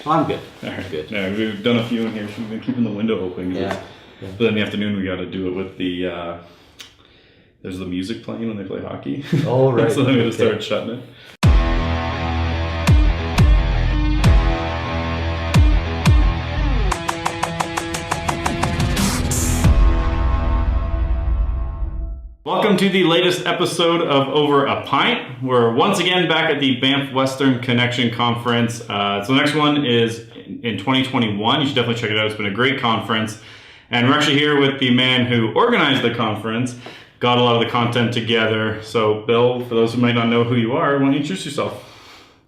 I'm good. All right. Good. Yeah, we've done a few in here. We've been keeping the window open. Yeah. But in the afternoon, we got to do it with the. There's the music playing when they play hockey. Oh, right. So then we just start shutting it. Welcome to the latest episode of Over a Pint. We're once again back at the Banff Western Connection Conference. So the next one is in 2021. You should definitely check it out. It's been a great conference. And we're actually here with the man who organized the conference, got a lot of the content together. So Bill, for those who might not know who you are, why don't you introduce yourself?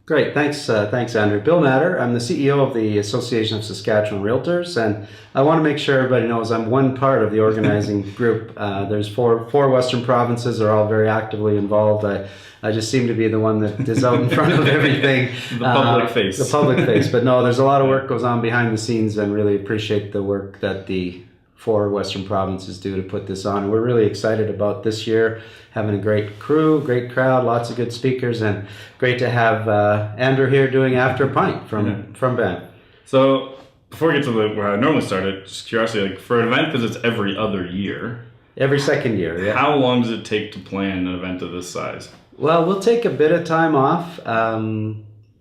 Great. Thanks, Andrew. Bill Natter. I'm the CEO of the Association of Saskatchewan Realtors, and I want to make sure everybody knows I'm one part of the organizing group. There's four Western provinces are all very actively involved. I just seem to be the one that is out in front of everything. The public face. The public face. But no, there's a lot of work goes on behind the scenes, and really appreciate the work that the four Western provinces do to put this on. And we're really excited about this year, having a great crew, great crowd, lots of good speakers, and great to have Andrew here doing After a Pint from Banff. So before we get to where I normally started, just curiosity, like for an event, because it's every other year. Every second year, yeah. How long does it take to plan an event of this size? Well, we'll take a bit of time off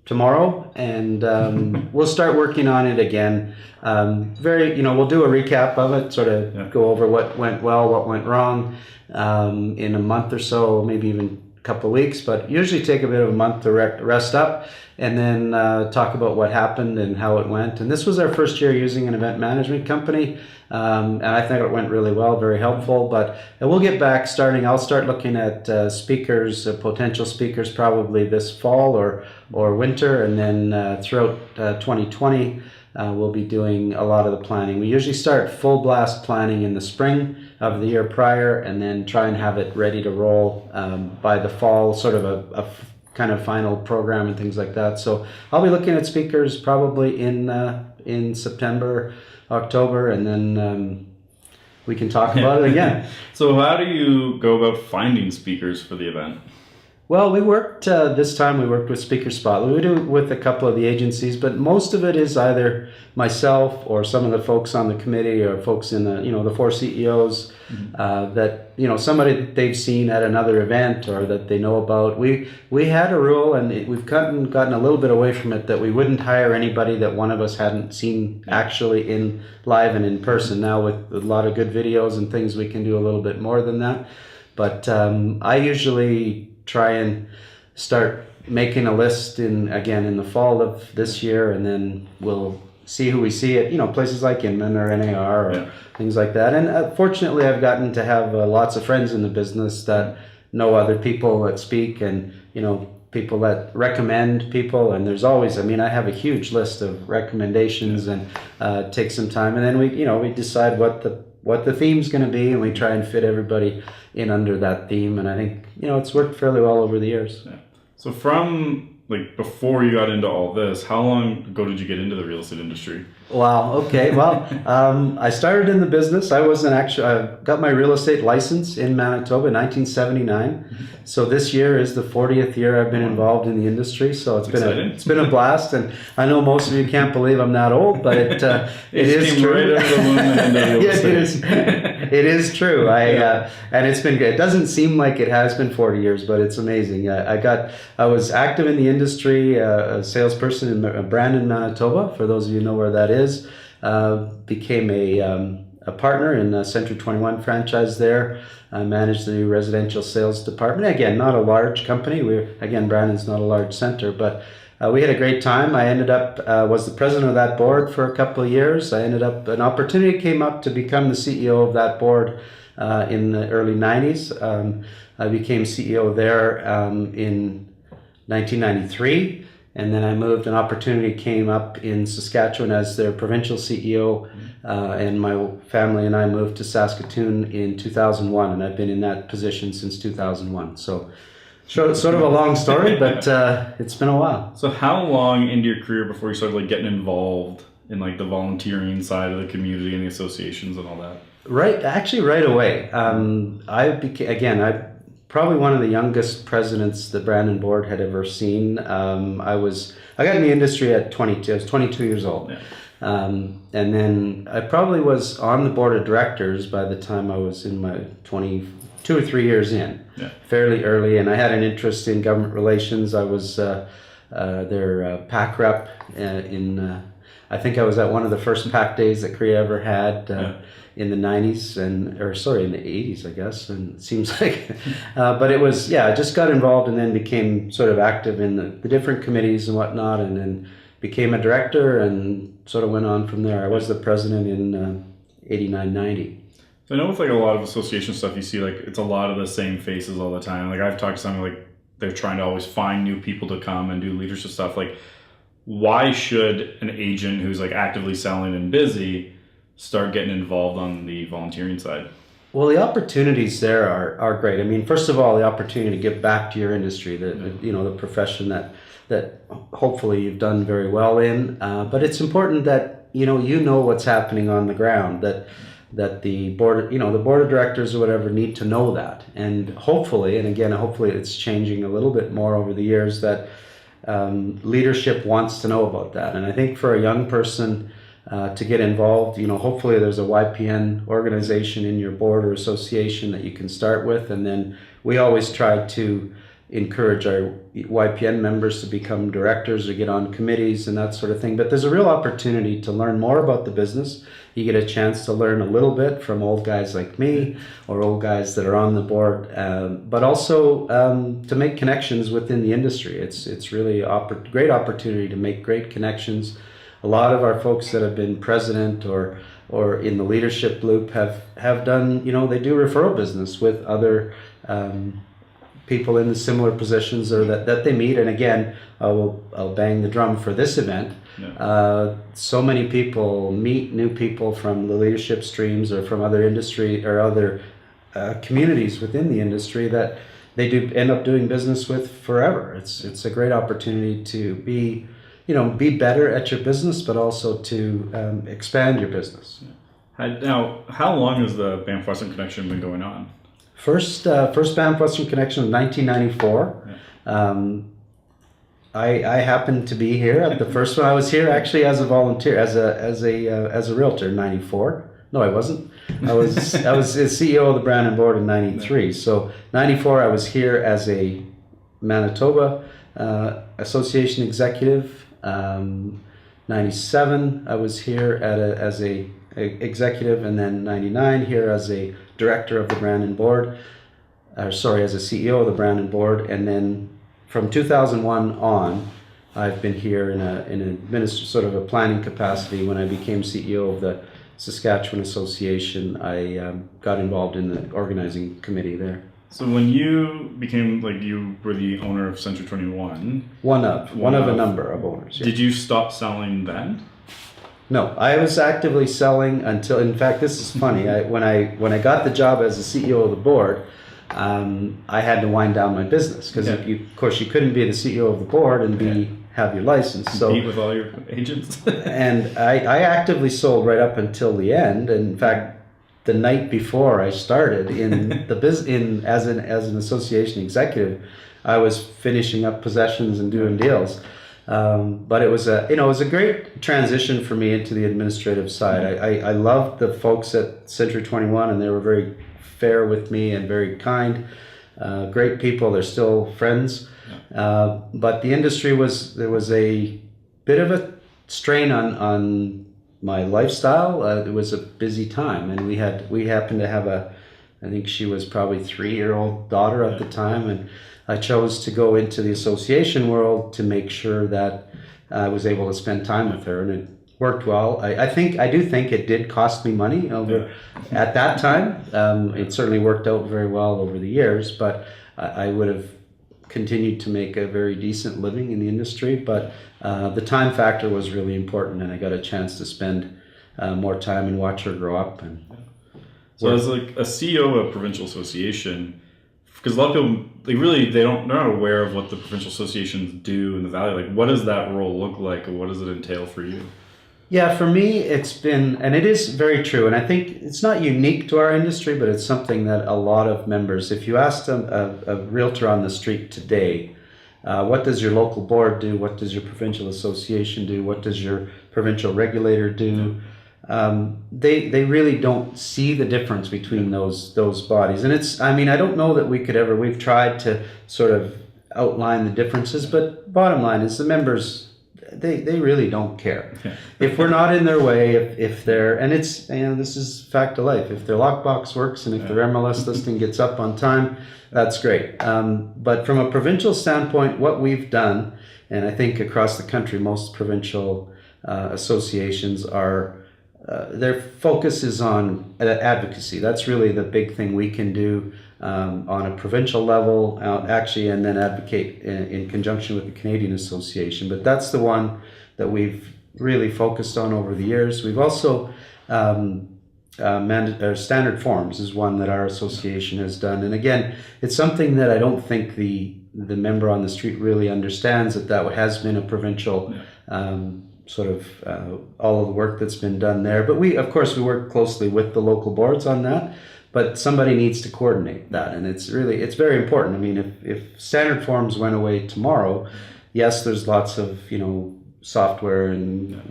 tomorrow, and we'll start working on it again. We'll do a recap of it, sort of go over what went well, what went wrong in a month or so, maybe even a couple of weeks, but usually take a bit of a month to rest up, and then talk about what happened and how it went. And this was our first year using an event management company, and I think it went really well, very helpful. But we'll get back starting. I'll start looking at speakers, potential speakers, probably this fall or winter, and then throughout 2020. We'll be doing a lot of the planning. We usually start full blast planning in the spring of the year prior, and then try and have it ready to roll by the fall, sort of a kind of final program and things like that. So I'll be looking at speakers probably in September, October, and then we can talk about it again. So how do you go about finding speakers for the event? Well, we worked this time. We worked with Speaker Spotlight. We do it with a couple of the agencies, but most of it is either myself or some of the folks on the committee or folks in the four CEOs that somebody that they've seen at another event or that they know about. We had a rule, and we've gotten a little bit away from it, that we wouldn't hire anybody that one of us hadn't seen actually in live and in person. Now with a lot of good videos and things, we can do a little bit more than that. But I usually try and start making a list in the fall of this year, and then we'll see who we see at places like Inman or NAR or things like that. And fortunately, I've gotten to have lots of friends in the business that know other people that speak, and people that recommend people. And there's always, I have a huge list of recommendations, and take some time, and then we decide what the theme's going to be, and we try and fit everybody in under that theme. And I think it's worked fairly well over the years. Yeah. So from before you got into all this, how long ago did you get into the real estate industry? Wow. Okay. Well, I started in the business. I got my real estate license in Manitoba in 1979. So this year is the 40th year I've been involved in the industry. So it's been a blast. And I know most of you can't believe I'm that old, but it is true. Right out of the womb and into real estate. It is true. And it's been good. It doesn't seem like it has been 40 years, but it's amazing. I was active in the industry, a salesperson in Brandon, Manitoba, for those of you who know where that is. Became a partner in Century 21 franchise there. I managed the residential sales department. Again, not a large company. Brandon's not a large center, but we had a great time. I ended up, was the president of that board for a couple of years. An opportunity came up to become the CEO of that board in the early 90s. I became CEO there in 1993. And then an opportunity came up in Saskatchewan as their provincial CEO, and my family and I moved to Saskatoon in 2001, and I've been in that position since 2001. So sort of a long story, but it's been a while. So how long into your career before you started getting involved in the volunteering side of the community and the associations and all that? Right away. probably one of the youngest presidents the Brandon board had ever seen. I got in the industry at 22. I was 22 years old. Yeah. And then I probably was on the board of directors by the time I was in my 22 or 3 years in, fairly early. And I had an interest in government relations. I was their PAC rep I think I was at one of the first PAC days that Korea ever had in the 90s in the 80s, I guess. And it seems like, but it was, I just got involved and then became sort of active in the different committees and whatnot, and then became a director and sort of went on from there. I was the president in 89, 90. So I know with like a lot of association stuff, you see like it's a lot of the same faces all the time. Like I've talked to someone like they're trying to always find new people to come and do leadership stuff. Like, why should an agent who's like actively selling and busy start getting involved on the volunteering side? Well, the opportunities there are great. I mean, first of all, the opportunity to give back to your industry, the profession that hopefully you've done very well in. But it's important that you know what's happening on the ground. That the board, the board of directors or whatever need to know that, and hopefully it's changing a little bit more over the years that leadership wants to know about that. And I think for a young person to get involved, hopefully there's a YPN organization in your board or association that you can start with, and then we always try to encourage our YPN members to become directors or get on committees and that sort of thing. But there's a real opportunity to learn more about the business. You get a chance to learn a little bit from old guys like me or old guys that are on the board, but also to make connections within the industry. It's really a great opportunity to make great connections. A lot of our folks that have been president or in the leadership loop have done, they do referral business with other people in the similar positions or that they meet. And again, I'll bang the drum for this event. So many people meet new people from the leadership streams or from other industry or other communities within the industry that they do end up doing business with forever. It's a great opportunity to be better at your business, but also to expand your business. Now, how long has the Banff Western Connection been going on? First Banff Western Connection in 1994. I happened to be here at the first one. I was here actually as a volunteer, as a realtor in 94. No, I wasn't. I was the CEO of the Brandon board in 93. So 94, I was here as a Manitoba Association executive. 97, I was here as a executive, and then 99 here as a director of the Brandon board. As a CEO of the Brandon board, and then from 2001 on, I've been here in an sort of a planning capacity. When I became CEO of the Saskatchewan Association, I got involved in the organizing committee there. So when you became, you were the owner of Century 21. One of a number of owners. Yeah. Did you stop selling then? No, I was actively selling until, in fact, this is funny. When I got the job as the CEO of the board, I had to wind down my business because of course you couldn't be the CEO of the board and have your license. So compete with all your agents. And I actively sold right up until the end. And in fact, the night before I started in the as an association executive, I was finishing up possessions and doing deals. But it was a great transition for me into the administrative side. I loved the folks at Century 21, and they were very fair with me and very kind. Great people. They're still friends. But the industry there was a bit of a strain on my lifestyle. It was a busy time, and we happened to have I think she was probably 3-year-old daughter at the time, and I chose to go into the association world to make sure that I was able to spend time with her, and it worked well. I do think it did cost me money at that time. It certainly worked out very well over the years, but I would have continued to make a very decent living in the industry. But the time factor was really important, and I got a chance to spend more time and watch her grow up. And so as a CEO of a provincial association, because a lot of people, they're not aware of what the provincial associations do in the valley. What does that role look like, and what does it entail for you? Yeah, for me, it's been, and it is very true. And I think it's not unique to our industry, but it's something that a lot of members, if you asked a realtor on the street today, what does your local board do? What does your provincial association do? What does your provincial regulator do? They really don't see the difference between those bodies. And it's, I mean, I don't know that we could ever, we've tried to sort of outline the differences, but bottom line is the members, they really don't care. If we're not in their way, if they're, and it's, this is fact of life, if their lockbox works and if their MLS listing gets up on time, that's great. But from a provincial standpoint, what we've done, and I think across the country, most provincial associations are, their focus is on advocacy. That's really the big thing we can do on a provincial level, actually, and then advocate in conjunction with the Canadian Association. But that's the one that we've really focused on over the years. We've also standard forms is one that our association has done. And again, it's something that I don't think the member on the street really understands, that has been a provincial sort of all of the work that's been done there. But of course, we work closely with the local boards on that. But somebody needs to coordinate that, and it's very important. I mean, if standard forms went away tomorrow, yes, there's lots of software and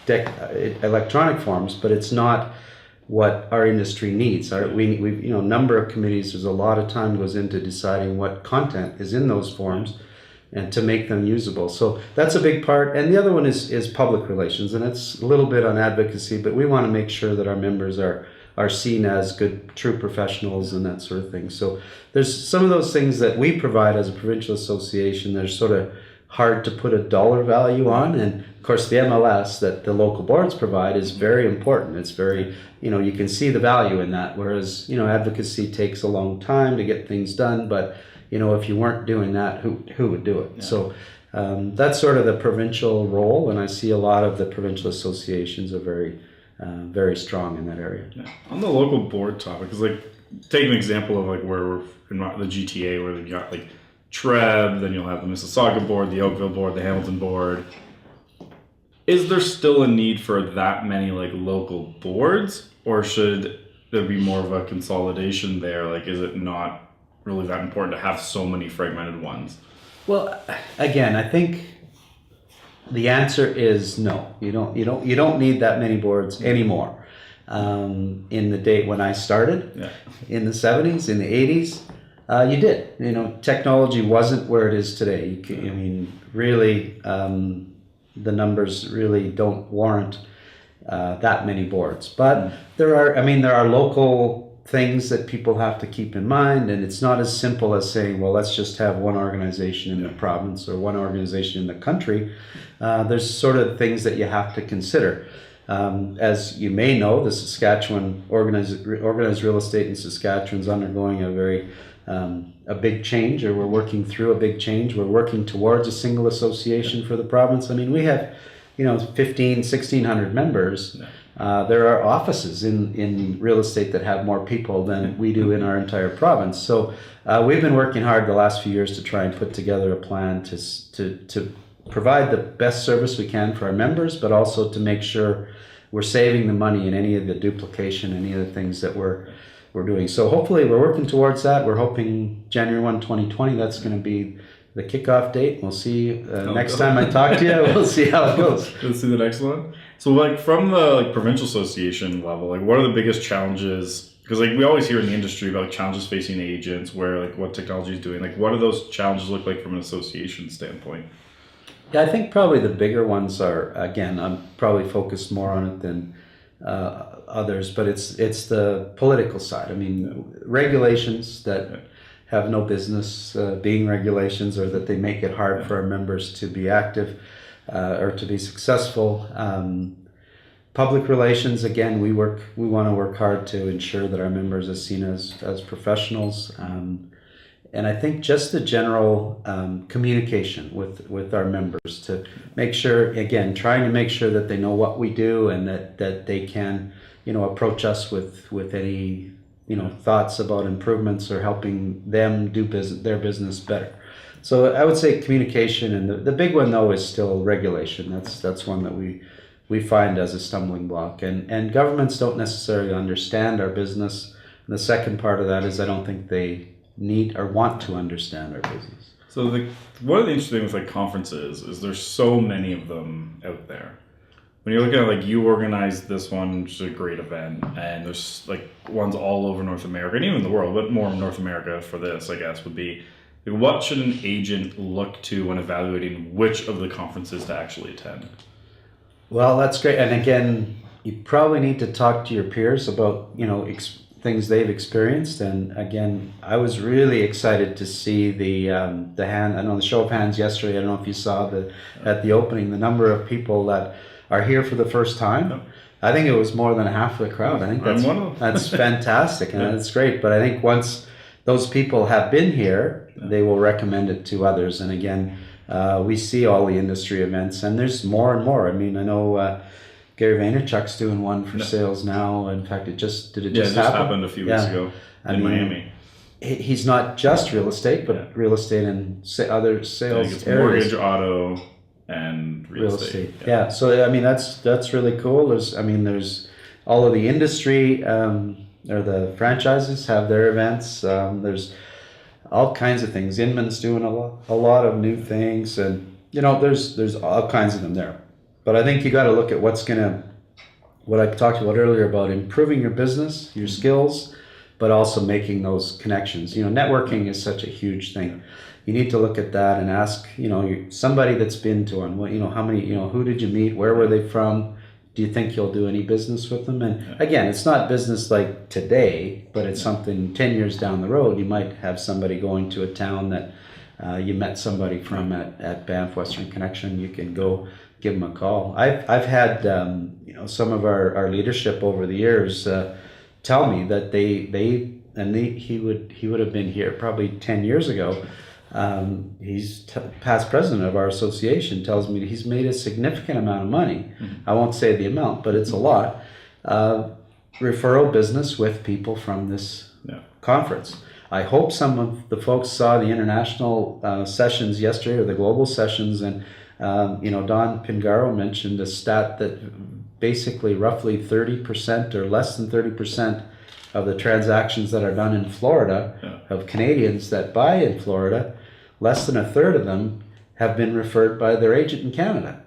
electronic forms, but it's not what our industry needs. We number of committees. There's a lot of time goes into deciding what content is in those forms, and to make them usable. So that's a big part. And the other one is public relations, and it's a little bit on advocacy, but we want to make sure that our members are seen as good, true professionals and that sort of thing. So there's some of those things that we provide as a provincial association. They're sort of hard to put a dollar value on. And of course, the MLS that the local boards provide is very important. It's very, you can see the value in that. Whereas, advocacy takes a long time to get things done, but if you weren't doing that, who would do it? Yeah. So that's sort of the provincial role, and I see a lot of the provincial associations are very strong in that area. Yeah. On the local board topic, because take an example of where we're in the GTA, where you've got TREB, then you'll have the Mississauga board, the Oakville board, the Hamilton board. Is there still a need for that many local boards, or should there be more of a consolidation there? Is it not really that important to have so many fragmented ones? Well, again, I think the answer is no. You don't need that many boards anymore. In the day when I started, in the 70s, in the 80s, you did. Technology wasn't where it is today. I mean, really, the numbers really don't warrant that many boards. But there are local things that people have to keep in mind, and it's not as simple as saying, well, let's just have one organization in the province or one organization in the country. There's sort of things that you have to consider. As you may know, the Saskatchewan organized real estate in Saskatchewan is undergoing a big change, or we're working through a big change. We're working towards a single association for the province. I mean, we have 1,600 members. There are offices in real estate that have more people than we do in our entire province. So we've been working hard the last few years to try and put together a plan to provide the best service we can for our members, but also to make sure we're saving the money in any of the duplication, any of the things that we're doing. So hopefully we're working towards that. We're hoping January 1, 2020, that's going to be the kickoff date. We'll see next time I talk to you. We'll see how it goes. We'll see the next one. So from the provincial association level, what are the biggest challenges? Because we always hear in the industry about challenges facing agents, where what technology is doing. What do those challenges look like from an association standpoint? Yeah, I think probably the bigger ones are, again, I'm probably focused more on it than others, but it's the political side. I mean, regulations that have no business being regulations, or that they make it hard for our members to be active or to be successful. Public relations, again, we want to work hard to ensure that our members are seen as professionals. And I think just the general communication with our members, to make sure, again, trying to make sure that they know what we do, and that they can, approach us with any, thoughts about improvements or helping them do their business better. So I would say communication, and the big one though is still regulation. That's one that we find as a stumbling block, and governments don't necessarily understand our business. And the second part of that is I don't think they need or want to understand our business. So one of the interesting things with like conferences is there's so many of them out there. When you look at like you organized this one, which is a great event, and there's like ones all over North America and even the world, but more North America for this, I guess, would be like, what should an agent look to when evaluating which of the conferences to actually attend? Well, that's great. And again, you probably need to talk to your peers about, things they've experienced. And again, I was really excited to see the show of hands yesterday. I don't know if you saw at the opening, the number of people that are here for the first time. No. I think it was more than half of the crowd. I think that's fantastic, and that's great. But I think once those people have been here, they will recommend it to others. And again, we see all the industry events, and there's more and more. I mean, I know Gary Vaynerchuk's doing one for sales now. In fact, it just happened a few weeks ago in Miami. He's not just real estate, but real estate and other sales it's areas. Mortgage, auto, and real estate. Yeah. So I mean, that's really cool. There's all of the industry or the franchises have their events. There's all kinds of things. Inman's doing a lot of new things, and there's all kinds of them there. But I think you got to look at what I talked about earlier about improving your business, your skills, but also making those connections. Networking is such a huge thing. You need to look at that and ask, somebody that's been to one, how many, who did you meet? Where were they from? Do you think you'll do any business with them? And again, it's not business like today, but it's something 10 years down the road. You might have somebody going to a town that you met somebody from at Banff Western Connection. You can go give them a call. I've had some of our leadership over the years tell me that he would have been here probably 10 years ago. He's past president of our association, tells me he's made a significant amount of money. I won't say the amount, but it's a lot. Referral business with people from this conference. I hope some of the folks saw the international sessions yesterday, or the global sessions, and Don Pingaro mentioned a stat that basically roughly 30% or less than 30% of the transactions that are done in Florida, of Canadians that buy in Florida, less than a third of them have been referred by their agent in Canada.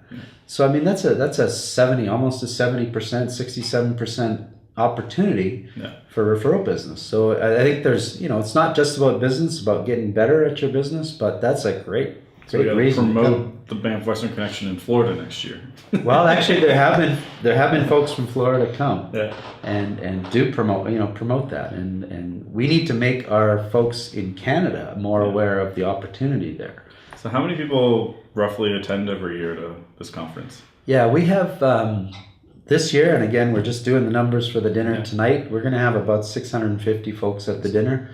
So I mean that's a 70, almost a 70%, 67% opportunity for referral business. So I think there's it's not just about business, about getting better at your business, but that's a great reason. Promote the Banff Western Connection in Florida next year. Well, actually, there have been folks from Florida come and do promote that, and we need to make our folks in Canada more aware of the opportunity there. So, how many people roughly attend every year to this conference? Yeah, we have this year, and again, we're just doing the numbers for the dinner tonight. We're going to have about 650 folks at the dinner.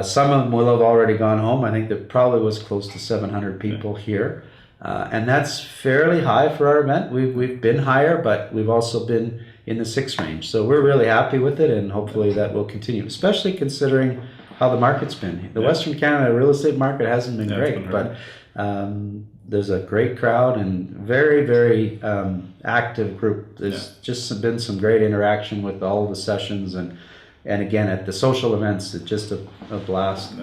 Some of them will have already gone home. I think there probably was close to 700 people here. And that's fairly high for our event. We've been higher, but we've also been in the 6 range. So we're really happy with it, and hopefully that will continue, especially considering how the market's been. The Western Canada real estate market hasn't been great, but there's a great crowd and very, very active group. There's just been some great interaction with all the sessions, and again, at the social events, it's just a blast.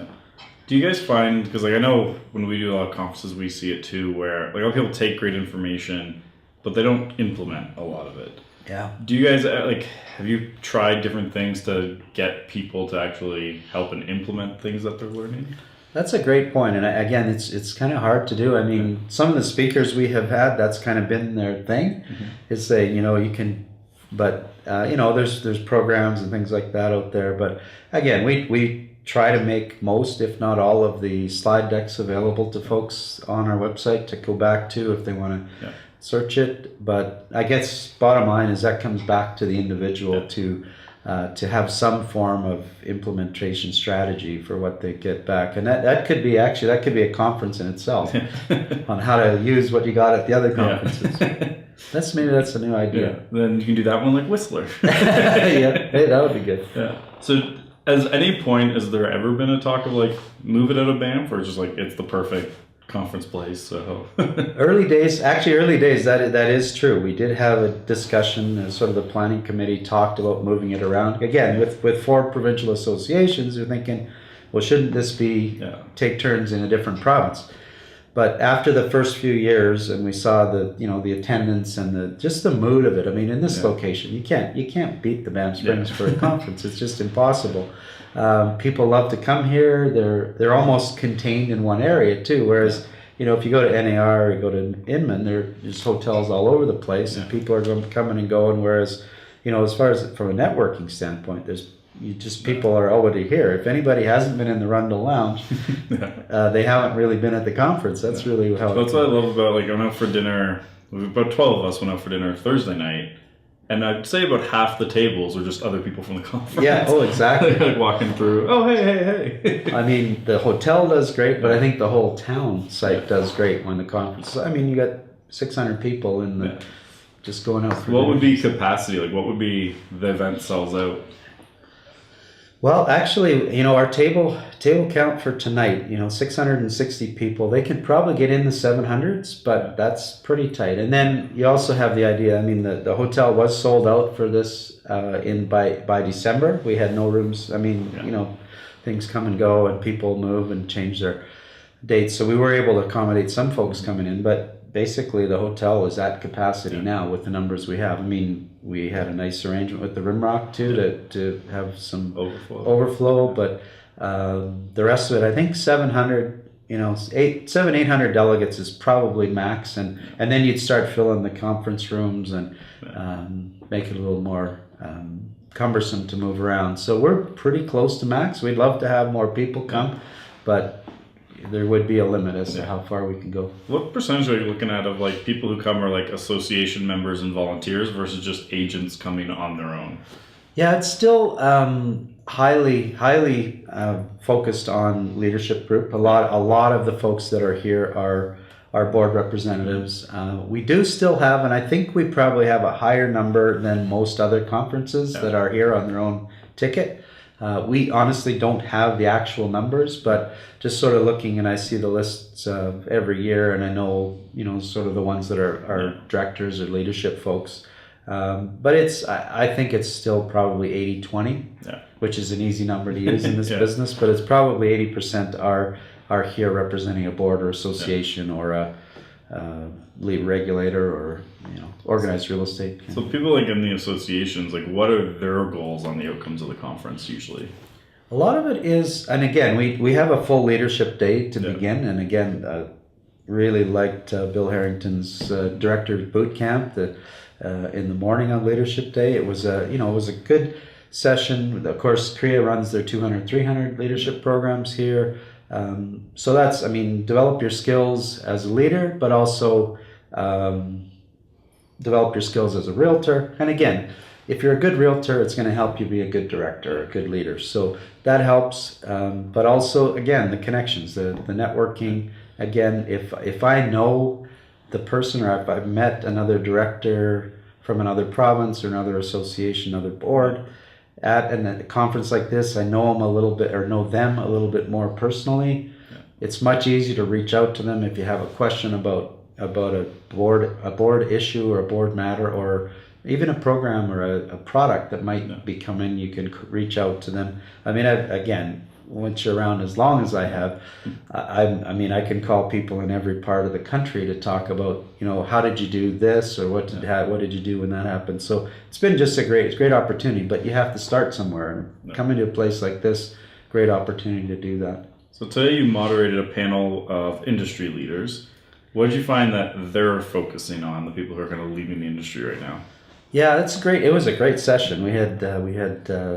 Do you guys find, because I know when we do a lot of conferences, we see it too, where a lot of people take great information, but they don't implement a lot of it. Yeah. Do you guys, have you tried different things to get people to actually help and implement things that they're learning? That's a great point. And again, it's kind of hard to do. I mean, some of the speakers we have had, that's kind of been their thing, is say, you can, but, there's programs and things like that out there. But again, we try to make most, if not all, of the slide decks available to folks on our website to go back to if they want to search it. But I guess bottom line is that comes back to the individual to have some form of implementation strategy for what they get back. And that could be a conference in itself on how to use what you got at the other conferences. That's a new idea. Then you can do that one like Whistler. Hey, that would be good. So at any point, has there ever been a talk of move it out of Banff, or just it's the perfect conference place. So Early days, that is true. We did have a discussion, sort of the planning committee talked about moving it around. Again, with 4 provincial associations, we're thinking, well, shouldn't this be take turns in a different province? But after the first few years, and we saw the attendance and just the mood of it. I mean, in this location, you can't beat the Banff Springs for a conference. It's just impossible. People love to come here. They're almost contained in one area too. Whereas if you go to NAR or you go to Inman, there's hotels all over the place, and people are coming and going. Whereas as far as from a networking standpoint, people are already here. If anybody hasn't been in the Rundle Lounge, they haven't really been at the conference. That's really how. That's what I love about I went out for dinner. About 12 of us went out for dinner Thursday night, and I'd say about half the tables were just other people from the conference. Yeah. Oh, exactly. Walking through. Oh, hey. I mean, the hotel does great, but I think the whole town site does great when the conference. I mean, you got 600 people in the just going out. What would be capacity? What would be the event sells out? Well, actually, our table count for tonight, 660 people. They can probably get in the 700s, but that's pretty tight. And then you also have the idea. I mean, the hotel was sold out for this by December. We had no rooms. I mean, things come and go, and people move and change their dates. So we were able to accommodate some folks coming in, but basically the hotel is at capacity now with the numbers we have. I mean, we had a nice arrangement with the Rimrock too to have some overflow, but the rest of it, I think 800 delegates is probably max, and then you'd start filling the conference rooms and make it a little more cumbersome to move around. So we're pretty close to max. We'd love to have more people come, but there would be a limit as to how far we can go. What percentage are you looking at of people who come are association members and volunteers versus just agents coming on their own? Yeah, it's still highly focused on leadership group. A lot of the folks that are here are board representatives. We do still have, and I think we probably have a higher number than most other conferences that are here on their own ticket. We honestly don't have the actual numbers, but just sort of looking, and I see the lists every year, and I know, sort of the ones that are directors or leadership folks. But I think it's still probably 80-20, which is an easy number to use in this business, but it's probably 80% are here representing a board or association or a lead regulator or organized real estate. So people in the associations, what are their goals on the outcomes of the conference usually? A lot of it is, and again, we have a full leadership day to begin, and again, really liked Bill Harrington's director's boot camp in the morning on leadership day. It was a good session. Of course, CREA runs their 200, 300 leadership programs here. So that's, develop your skills as a leader, but also develop your skills as a realtor. And again, if you're a good realtor, it's going to help you be a good director, a good leader. So that helps. But also, again, the connections, the networking. Again, if I know the person, or if I've met another director from another province or another association, another board, at a conference like this, I know them a little bit, or know them a little bit more personally. It's much easier to reach out to them if you have a question about a board issue or a board matter, or even a program or a product that might be coming. You can reach out to them. Again, once you're around as long as I have, I can call people in every part of the country to talk about, how did you do this, or what did you do when that happened. So it's been just a great opportunity, but you have to start somewhere, and coming to a place like this, great opportunity to do that. So today you moderated a panel of industry leaders. What did you find that they're focusing on, the people who are kind of leading the industry right now? Yeah, that's great. It was a great session. We had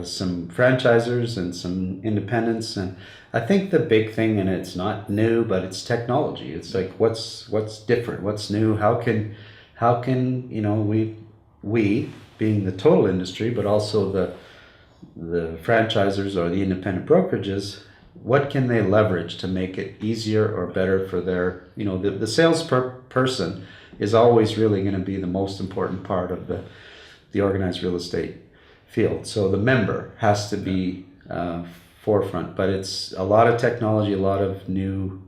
some franchisors and some independents, and I think the big thing, and it's not new, but it's technology. It's what's different, what's new. How can we being the total industry, but also the franchisors or the independent brokerages, what can they leverage to make it easier or better for their, the sales person is always really going to be the most important part of the organized real estate field. So the member has to be forefront, but it's a lot of technology, a lot of new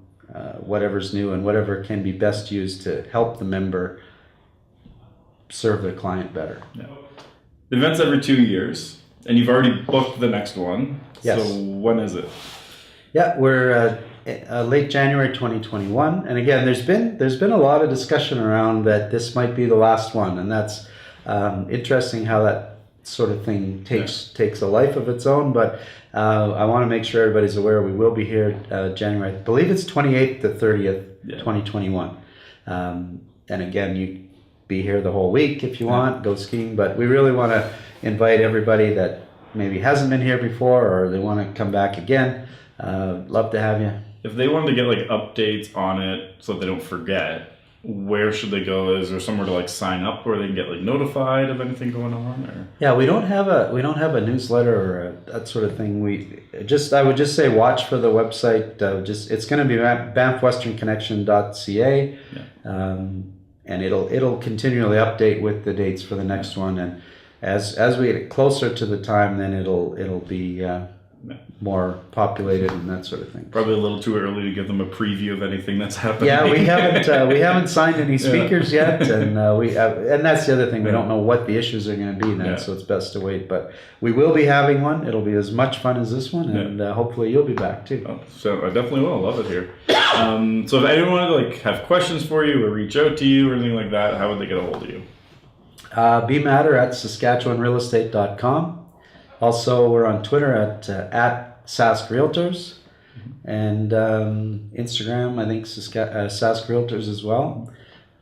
whatever's new and whatever can be best used to help the member serve their client better. Yeah. The event's every 2 years, and you've already booked the next one. Yes. So when is it? Yeah, we're late January 2021, and again, there's been a lot of discussion around that this might be the last one, and that's interesting how that sort of thing takes a life of its own. But I want to make sure everybody's aware we will be here January, I believe it's 28th to 30th, 2021, and again, you be here the whole week if you want, go skiing, but we really want to invite everybody that maybe hasn't been here before or they want to come back again. Love to have you. If they wanted to get like updates on it so that they don't forget, where should they go? Is there somewhere to like sign up where they can get like notified of anything going on? Or? Yeah, we don't have a newsletter or that sort of thing. I would just say watch for the website. It's going to be banffwesternconnection.ca. And it'll continually update with the dates for the next one, and as we get closer to the time, then it'll be more populated and that sort of thing. Probably a little too early to give them a preview of anything that's happening. Yeah, we haven't signed any speakers yet, and and that's the other thing. We don't know what the issues are going to be then, so it's best to wait. But we will be having one. It'll be as much fun as this one, and hopefully you'll be back too. Oh, so I definitely will. I love it here. So if anyone wanted to like have questions for you or reach out to you or anything like that, how would they get a hold of you? BMatter@SaskatchewanRealEstate.com. Also, we're on Twitter at Sask Realtors, and Instagram, I think Sask Realtors as well.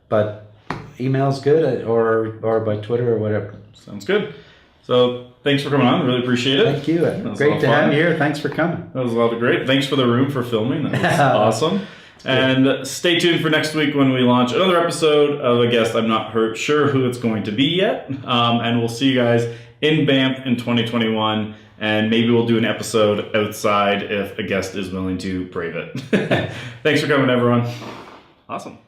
But email's good, or by Twitter or whatever. Sounds good. So thanks for coming on. Really appreciate it. Thank you. Great to have you here. Thanks for coming. That was a lot of great. Thanks for the room for filming. That was awesome. And stay tuned for next week when we launch another episode of a guest. I'm not sure who it's going to be yet. And we'll see you guys in Banff in 2021. And maybe we'll do an episode outside if a guest is willing to brave it. Thanks for coming, everyone. Awesome.